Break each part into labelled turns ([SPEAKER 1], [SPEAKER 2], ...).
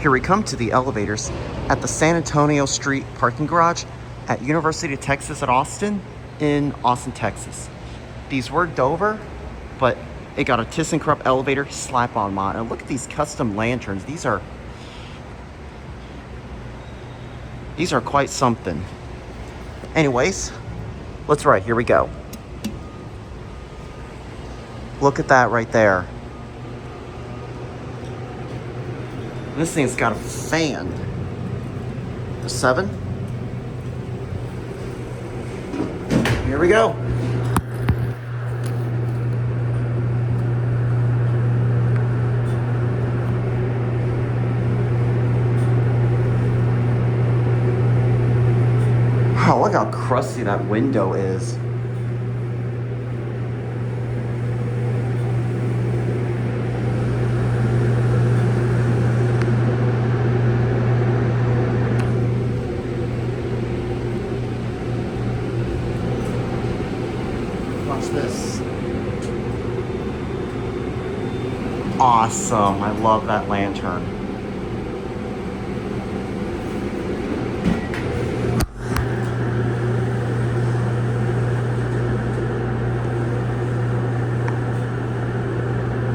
[SPEAKER 1] Here we come to the elevators at the San Antonio Street parking garage at University of Texas at Austin in Austin, Texas. These were Dover, but it got a ThyssenKrupp elevator slap-on mod. And look at these custom lanterns. These are quite something. Anyways, let's ride. Here we go. Look at that right there. This thing's got a fan. A 7. Here we go. Wow, look how crusty that window is. Watch this. Awesome. I love that lantern.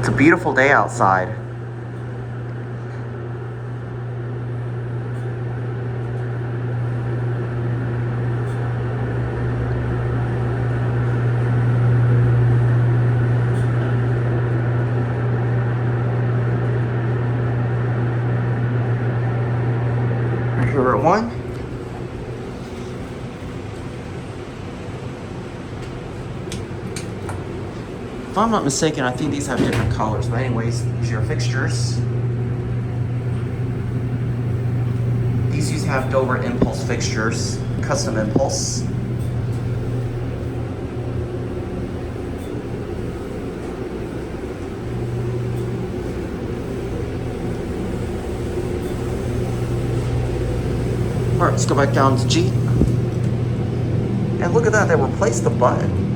[SPEAKER 1] It's a beautiful day outside. Here we're at 1. If I'm not mistaken, I think these have different colors. But anyways, these are your fixtures. These used to have Dover impulse fixtures, custom impulse. All right, let's go back down to G. And look at that, they replaced the button.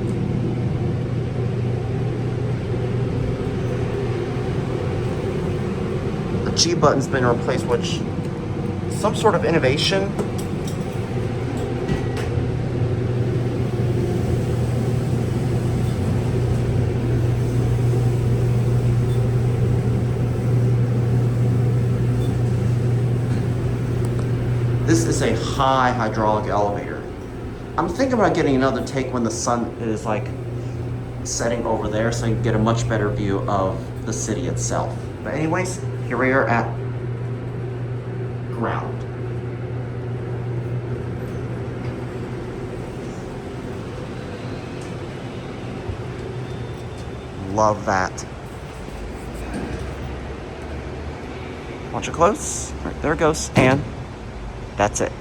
[SPEAKER 1] The G button's been replaced, which some sort of innovation. This is a high hydraulic elevator. I'm thinking about getting another take when the sun is like setting over there so you can get a much better view of the city itself. But anyways, here we are at ground. Love that. Watch it close. All right, there it goes. And that's it.